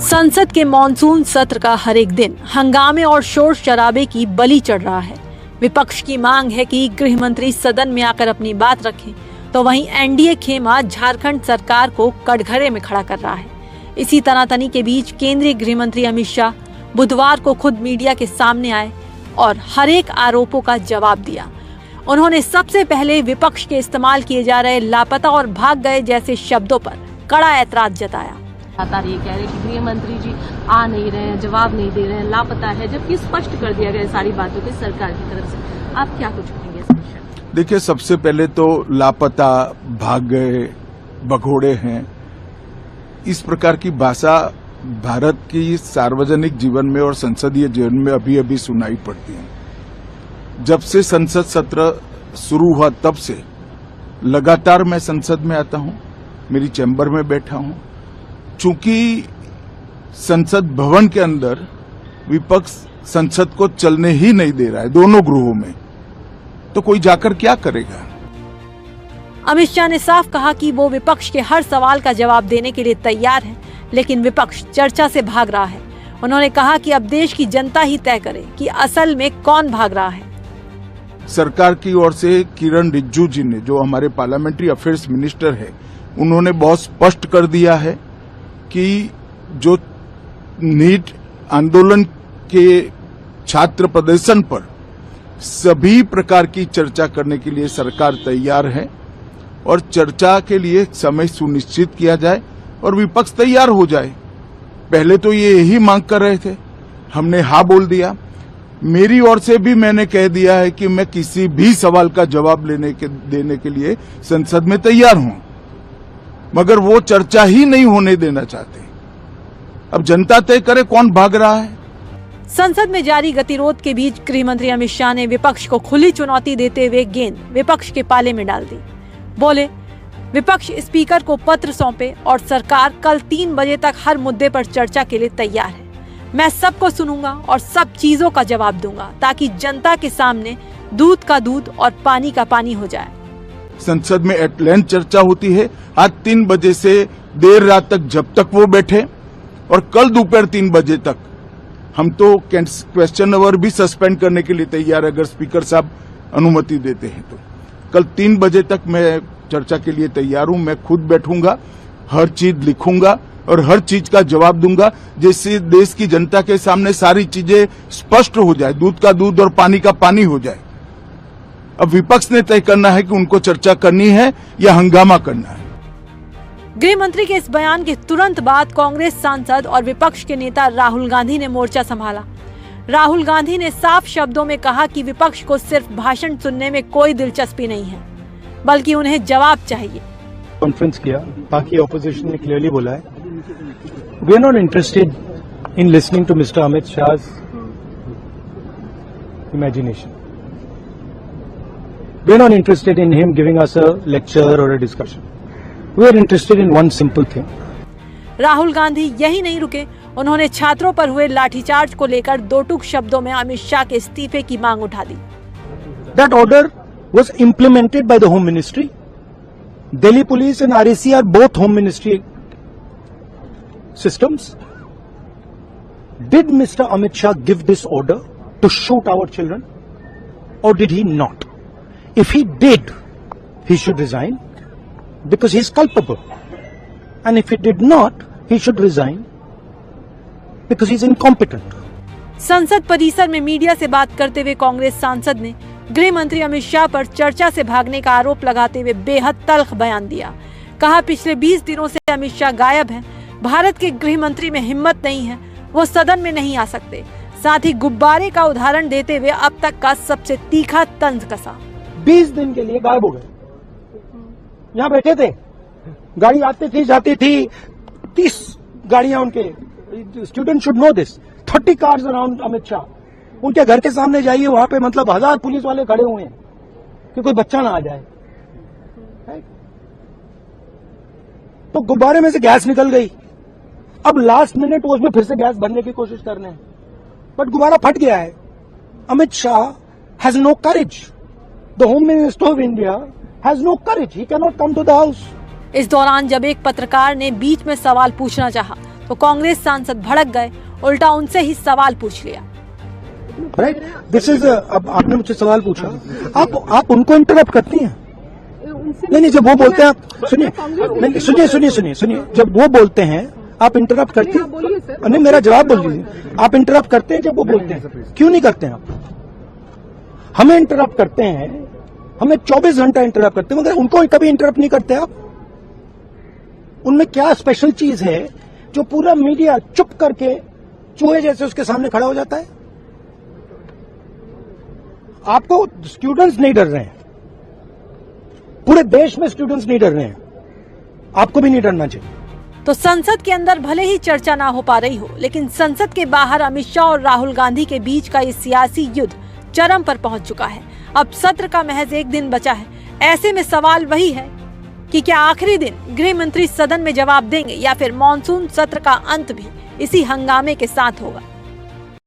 संसद के मॉनसून सत्र का हर एक दिन हंगामे और शोर शराबे की बलि चढ़ रहा है। विपक्ष की मांग है कि गृह मंत्री सदन में आकर अपनी बात रखें, तो वहीं एनडीए खेमा झारखंड सरकार को कटघरे में खड़ा कर रहा है। इसी तनातनी के बीच केंद्रीय गृह मंत्री अमित शाह बुधवार को खुद मीडिया के सामने आए और हर एक आरोपों का जवाब दिया। उन्होंने सबसे पहले विपक्ष के इस्तेमाल किए जा रहे लापता और भाग गए जैसे शब्दों पर कड़ा ऐतराज जताया। लगातार ये कह रहे हैं कि गृह मंत्री जी आ नहीं रहे हैं, जवाब नहीं दे रहे हैं, लापता है, जबकि स्पष्ट कर दिया गया सारी बातों की सरकार की तरफ से। आप क्या कुछ कहेंगे इस विषय में? देखिए, सबसे पहले तो लापता, भाग गए, भगोड़े हैं, इस प्रकार की भाषा भारत की सार्वजनिक जीवन में और संसदीय जीवन में अभी अभी सुनाई पड़ती है। जब से संसद सत्र शुरू हुआ तब से लगातार मैं संसद में आता हूं, मेरी चैम्बर में बैठा हूं। चूंकि संसद भवन के अंदर विपक्ष संसद को चलने ही नहीं दे रहा है, दोनों गृहों में, तो कोई जाकर क्या करेगा? अमित शाह ने साफ कहा कि वो विपक्ष के हर सवाल का जवाब देने के लिए तैयार है, लेकिन विपक्ष चर्चा से भाग रहा है। उन्होंने कहा कि अब देश की जनता ही तय करे कि असल में कौन भाग रहा है। सरकार की ओर से किरण रिजिजू जी ने, जो हमारे पार्लियामेंट्री अफेयर्स मिनिस्टर है, उन्होंने बहुत स्पष्ट कर दिया है कि जो नीट आंदोलन के छात्र प्रदर्शन पर सभी प्रकार की चर्चा करने के लिए सरकार तैयार है और चर्चा के लिए समय सुनिश्चित किया जाए और विपक्ष तैयार हो जाए। पहले तो ये यही मांग कर रहे थे, हमने हाँ बोल दिया। मेरी ओर से भी मैंने कह दिया है कि मैं किसी भी सवाल का जवाब देने के लिए संसद में तैयार हूं, मगर वो चर्चा ही नहीं होने देना चाहते। अब जनता तय करे कौन भाग रहा है। संसद में जारी गतिरोध के बीच गृह मंत्री अमित शाह ने विपक्ष को खुली चुनौती देते हुए गेंद विपक्ष के पाले में डाल दी। बोले, विपक्ष स्पीकर को पत्र सौंपे और सरकार कल 3 बजे तक हर मुद्दे पर चर्चा के लिए तैयार है। मैं सबको सुनूंगा और सब चीजों का जवाब दूंगा ताकि जनता के सामने दूध का दूध और पानी का पानी हो जाए। संसद में एट लेंथ चर्चा होती है। आज 3 बजे से देर रात तक, जब तक वो बैठे, और कल दोपहर 3 बजे तक हम तो क्वेश्चन आवर भी सस्पेंड करने के लिए तैयार है, अगर स्पीकर साहब अनुमति देते हैं तो। कल 3 बजे तक मैं चर्चा के लिए तैयार हूं। मैं खुद बैठूंगा, हर चीज लिखूंगा और हर चीज का जवाब दूंगा, जिससे देश की जनता के सामने सारी चीजें स्पष्ट हो जाए, दूध का दूध और पानी का पानी हो जाए। अब विपक्ष ने तय करना है कि उनको चर्चा करनी है या हंगामा करना है। गृह मंत्री के इस बयान के तुरंत बाद कांग्रेस सांसद और विपक्ष के नेता राहुल गांधी ने मोर्चा संभाला। राहुल गांधी ने साफ शब्दों में कहा कि विपक्ष को सिर्फ भाषण सुनने में कोई दिलचस्पी नहीं है, बल्कि उन्हें जवाब चाहिए। कॉन्फ्रेंस किया, बाकी ऑपोजिशन ने क्लियरली बोला है, we are not interested in listening to mister Amit Shah's imagination. We are not interested in him giving us a lecture or a discussion. We are interested in one simple thing. Rahul Gandhi यही नहीं रुके, उन्होंने छात्रों पर हुए लाठीचार्ज को लेकर 2 टूक शब्दों में अमित शाह के इस्तीफे की मांग उठा दी। That order was implemented by the Home Ministry. Delhi Police and RAC are both Home Ministry systems. Did Mr. Amit Shah give this order to shoot our children, or did he not? If he did, he should resign because he is culpable. And if he did not, he should resign because he is incompetent. संसद परिसर में media से बात करते हुए कांग्रेस सांसद ने गृह मंत्री अमित शाह पर चर्चा से भागने का आरोप लगाते हुए बेहद तल्ख बयान दिया। कहा, पिछले 20 दिनों से अमित शाह गायब हैं। भारत के गृह मंत्री में हिम्मत नहीं है, वो सदन में नहीं आ सकते। साथ ही गुब्बारे का उदाहरण देते हुए अब तक का सबसे तीखा तंज कसा। 20 दिन के लिए गायब हो गए, यहाँ बैठे थे, गाड़ी आती थी जाती थी, 30 गाड़ियां उनके, student should know this, 30 cars around Amit Shah. उनके घर के सामने जाइए, वहां पे मतलब 1000 पुलिस वाले खड़े हुए हैं कि कोई बच्चा ना आ जाए। तो गुब्बारे में से गैस निकल गई, अब लास्ट मिनट वो उसमें फिर से गैस भरने की कोशिश कर रहे हैं, बट गुब्बारा फट गया है। Amit Shah has no courage, the home minister of India has no courage, he can not come to the house. इस दौरान जब एक पत्रकार ने बीच में सवाल पूछना चाहा तो कांग्रेस सांसद भड़क गए, उल्टा उनसे ही सवाल पूछ लिया। राइट, दिस इज, अब आपने मुझसे सवाल पूछा, आप उनको इंटरप्ट करती हैं। नहीं, जब वो बोलते हैं, सुनिए, जब वो बोलते हैं आप इंटरप्ट करते हैं। नहीं, मेरा जवाब बोल लीजिए। आप इंटरप्ट करते हैं जब वो बोलते हैं, क्यों नहीं करते हैं आप? हमें इंटरप्ट करते हैं, हमें 24 घंटा इंटरप्ट करते हैं, मगर उनको कभी इंटरप्ट नहीं करते आप। उनमें क्या स्पेशल चीज है जो पूरा मीडिया चुप करके चूहे जैसे उसके सामने खड़ा हो जाता है? आपको स्टूडेंट्स नहीं डर रहे हैं, पूरे देश में स्टूडेंट्स नहीं डर रहे हैं, आपको भी नहीं डरना चाहिए। तो संसद के अंदर भले ही चर्चा ना हो पा रही हो, लेकिन संसद के बाहर अमित शाह और राहुल गांधी के बीच का ये सियासी युद्ध चरम पर पहुंच चुका है। अब सत्र का महज एक दिन बचा है। ऐसे में सवाल वही है कि क्या आखिरी दिन गृह मंत्री सदन में जवाब देंगे या फिर मॉनसून सत्र का अंत भी इसी हंगामे के साथ होगा।